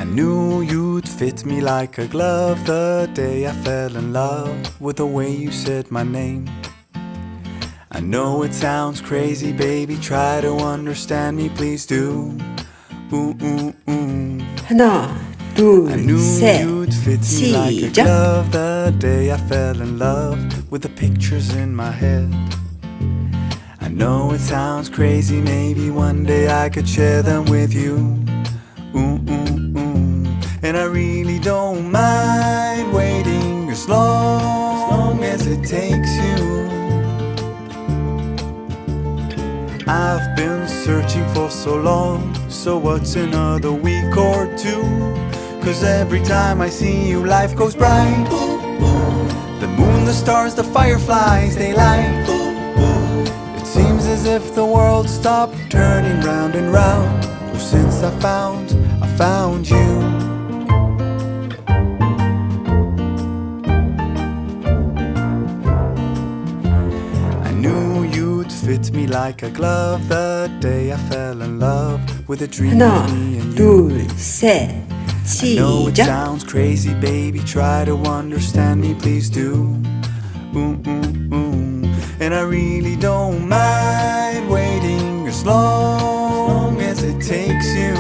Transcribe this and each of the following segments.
knew you'd fit me like a glove the day I fell in love with the way you said my name. I know it sounds crazy, baby, try to understand me, please do. Ooh, ooh, ooh. 하나, I 둘, knew 셋, you'd fit me like a 시작. glove the day I fell in love with the pictures in my head. I know it sounds crazy, maybe one day I could share them with you. Ooh, ooh, ooh. And I really don't mind waiting as long as it takes you. I've been searching for so long, so what's another week or two? 'Cause every time I see you, life goes bright. The moon, the stars, the fireflies, they light. It seems as if the world stopped turning round and round. Oh, since I found you. I knew you'd fit me like a glove the day I fell in love with a dream 하나, of me and you. 둘, 셋, I know it 시작. sounds crazy, baby, try to understand me, please do. Ooh, ooh, ooh. And I really don't mind waiting as long as it takes you.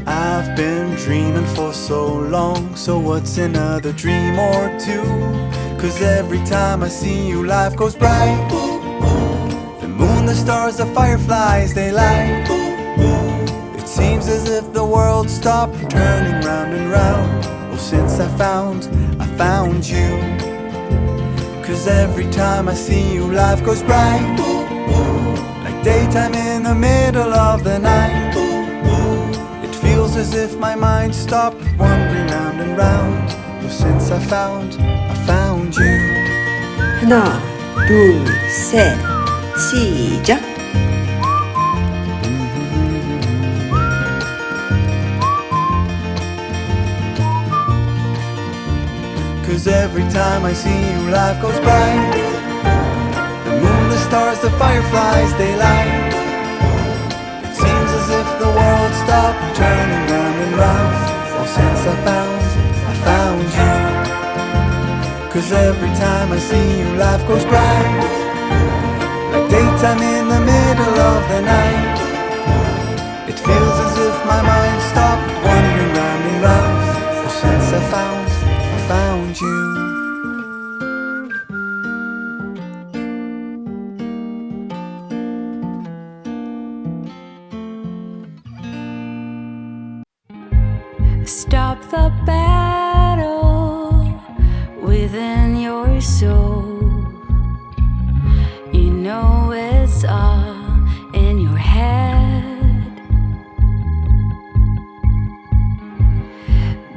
I've been dreaming for so long, so what's another dream or two? 'Cause every time I see you, life goes bright. The moon, the stars, the fireflies, they light. It seems as if the world stopped turning round and round. Oh, since I found you. 'Cause every time I see you, life goes bright. Like daytime in the middle of the night. It feels as if my mind stopped wandering round and round. Oh, since I found you. 하나, 둘, 셋, 시작. 'Cause every time I see you, life goes bright. The moon, the stars, the fireflies, they light. It seems as if the world stopped turning round and round. Oh, since I found you. 'Cause every time I see you, life goes bright. Like daytime in the middle of the night. It feels as if my mind stopped wandering round and round. Oh, since I found you. Stop the battle within your soul. You know it's all in your head.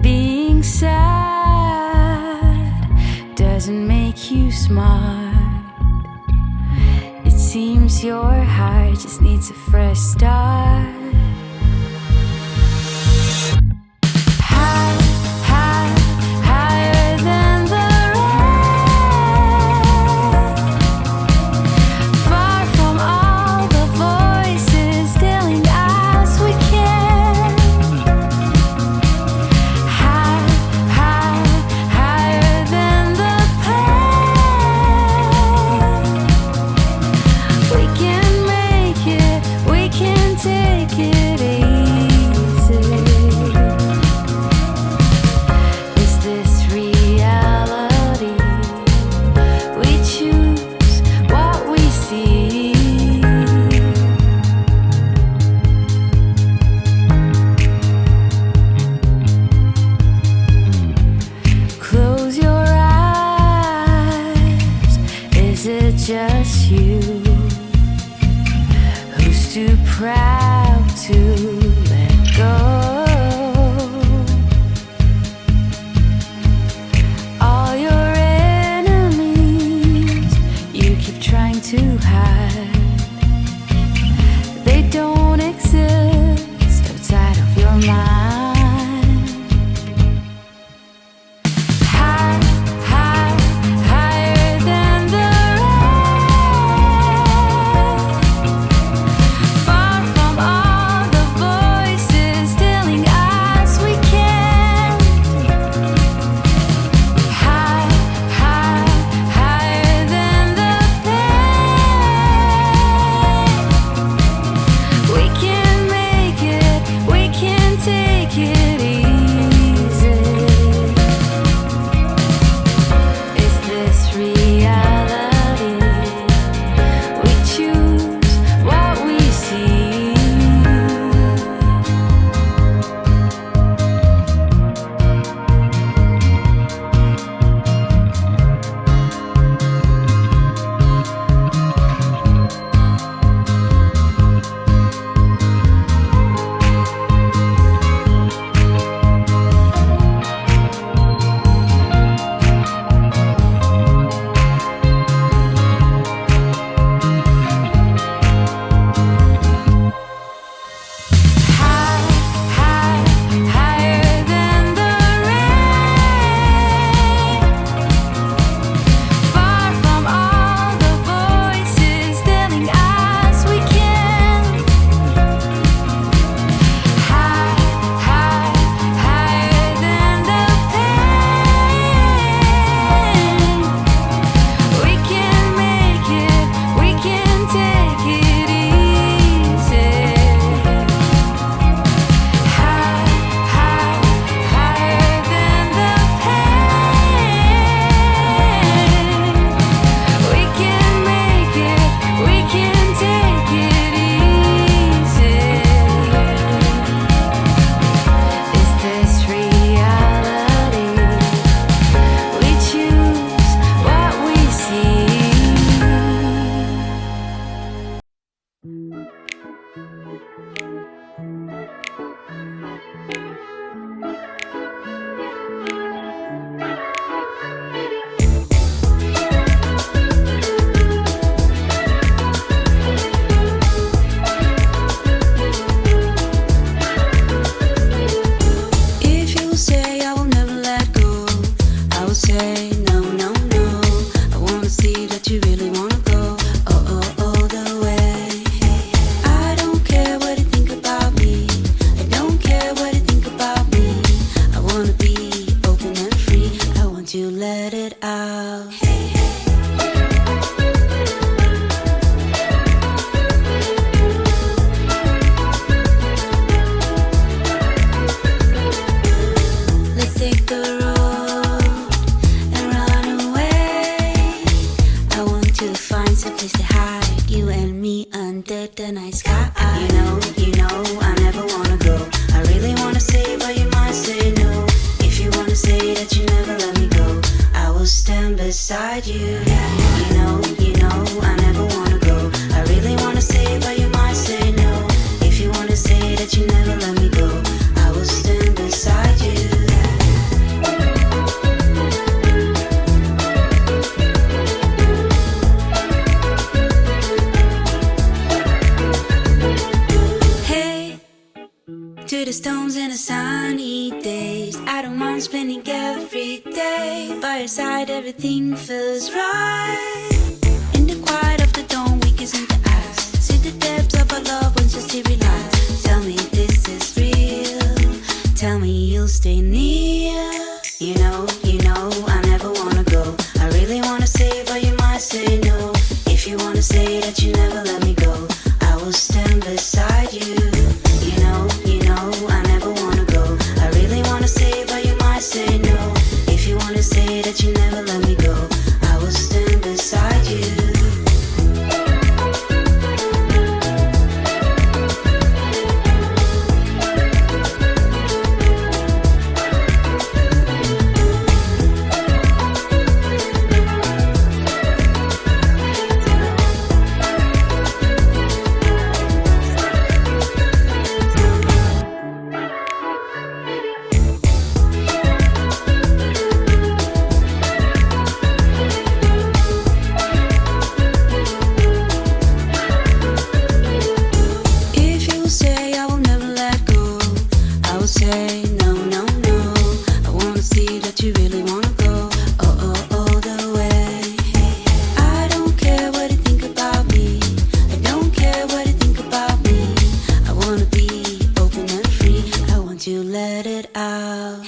Being sad doesn't make you smart. It seems your heart just needs a fresh start. Higher than the rain, far from all the voices telling us we can't. Higher than the pain. We can make it, we can take it. say no, no, no. I wanna see that you really wanna go all the way. I don't care what you think about me. I don't care what you think about me. I wanna be open and free. I want you to let it out. Let's take the road and run away. I want to find some place to hide, you and me under the night sky. You know, I never wanna go. I really wanna say, but you might say no. If you wanna say that you never let me go, I will stand beside you. You know, I never wanna go. I really wanna say, but you might say no. If you wanna say that you never let me go, I will stand beside you. Hey, to the stones and the sunny days, I don't mind spending every day by your side. Everything feels right. In the quiet of the dawn, we kiss in the eyes. See the depths of our love once you see realize. Tell me this is real. Tell me you'll stay near. You know, I never wanna go. I really wanna say, but you might say no. If you wanna say that you never let me go, I will stand beside you. You know, I never wanna go. I really wanna say, but you might say no. If you wanna say that you never let me go, I will stand beside you. If you say I will never let go, I will say no, no, no. I wanna see that you really wanna go all the way. I don't care what you think about me. I don't care what you think about me. I wanna be open and free. I want you to let it out.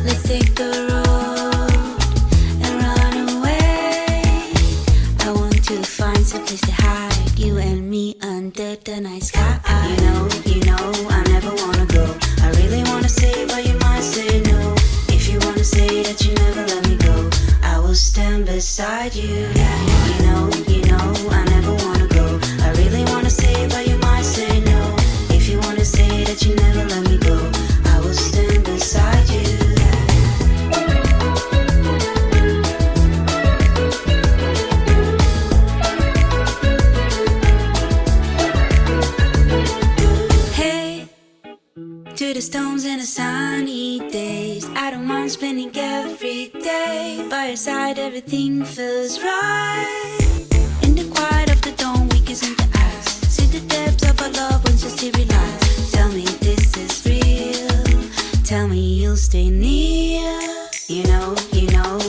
Let's take the road and run away. I want to find some place to hide, you and me under the night sky. You know, I never wanna go. I really wanna say, but you might say no. If you wanna say that you never let me go, I will stand beside you. You know, I never wanna go. I really wanna say, but you might say no. If you wanna say that you never let me go, I will stand beside you. Hey, to the stones and the sunny days, I don't mind spending every day by your side. Everything feels right. In the quiet of the dawn, we kiss in the eyes. See the depths of our love once you see realize. Tell me this is real. Tell me you'll stay near. You know,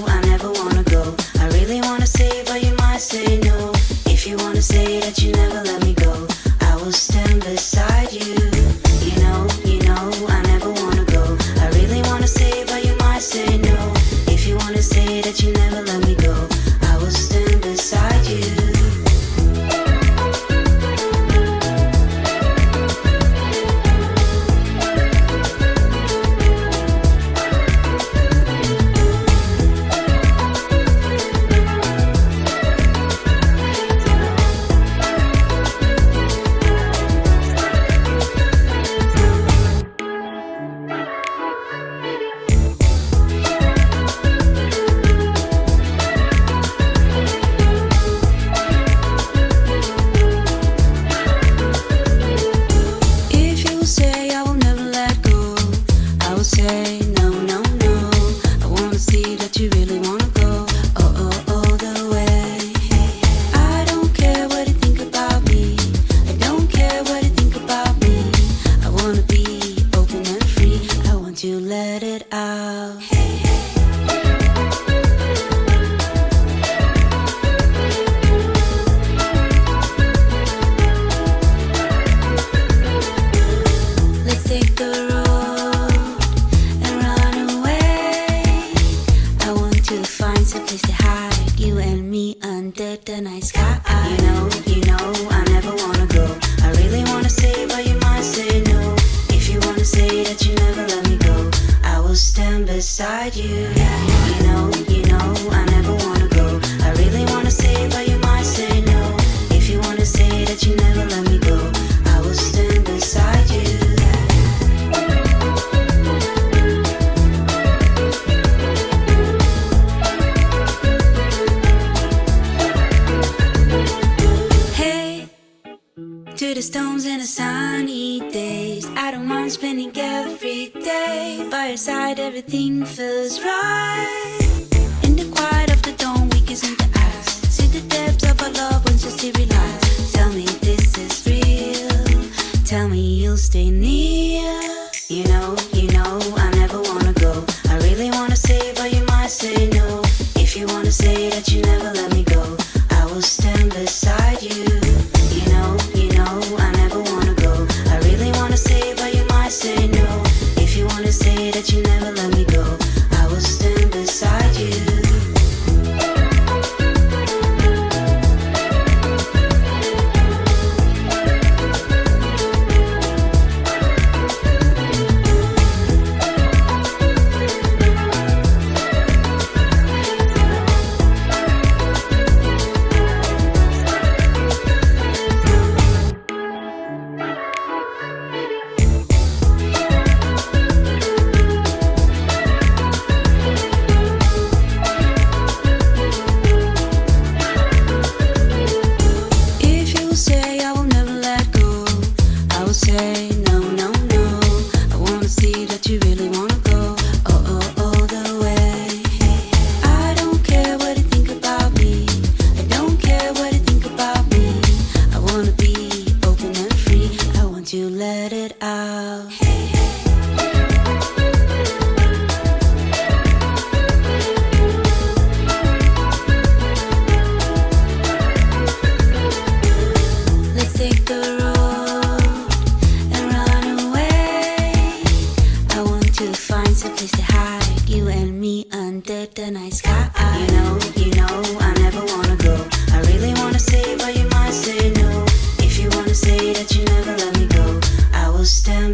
I never wanna go. I really wanna say, but you might say no. If you wanna say that you never let me go, I will stand beside you. You know, I never wanna go. I really wanna say, but you might say no. If you wanna say that you never let me go, I will stand beside you. the night sky. You know, I never wanna go. I really wanna say, but you might say no. If you wanna say that you never let me go, I will stand beside you. You know, I never wanna go. I really wanna say, but you might say no. If you wanna say that you never let me go, I will stand beside you. To the stones and the sunny days, I don't mind spending every day by your side. Everything feels right. In the quiet of the dawn, we kiss in the eyes. See the depths of our love once you see realize. Tell me this is real. Tell me you'll stay near. You know, I never wanna go. I really wanna say, but you might say no. If you wanna say that you never let me go, I will stand beside you. You know, I never wanna go. I really wanna say, but you might say no. If you wanna say that you never let me go, I will stand beside you.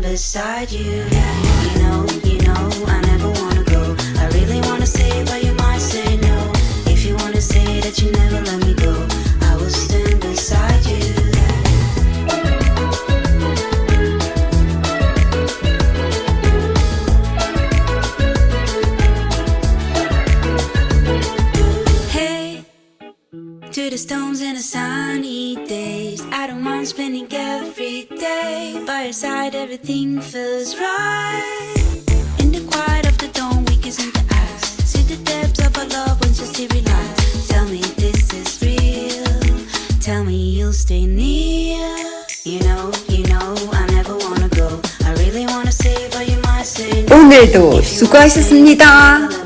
Beside you, you know, I never wanna go. I really wanna say, but you might say no. If you wanna say that you never let me go, I will stand beside you. Hey, to the stones and the sunny days, I don't mind spending every day by your side. Everything feels right. In the quiet of the dawn, we kiss in the eyes. See the depths of our love once you see realize. Tell me this is real. Tell me you'll stay near. You know, I never wanna go. I really wanna say, but you might say no. 오늘도 수고하셨습니다.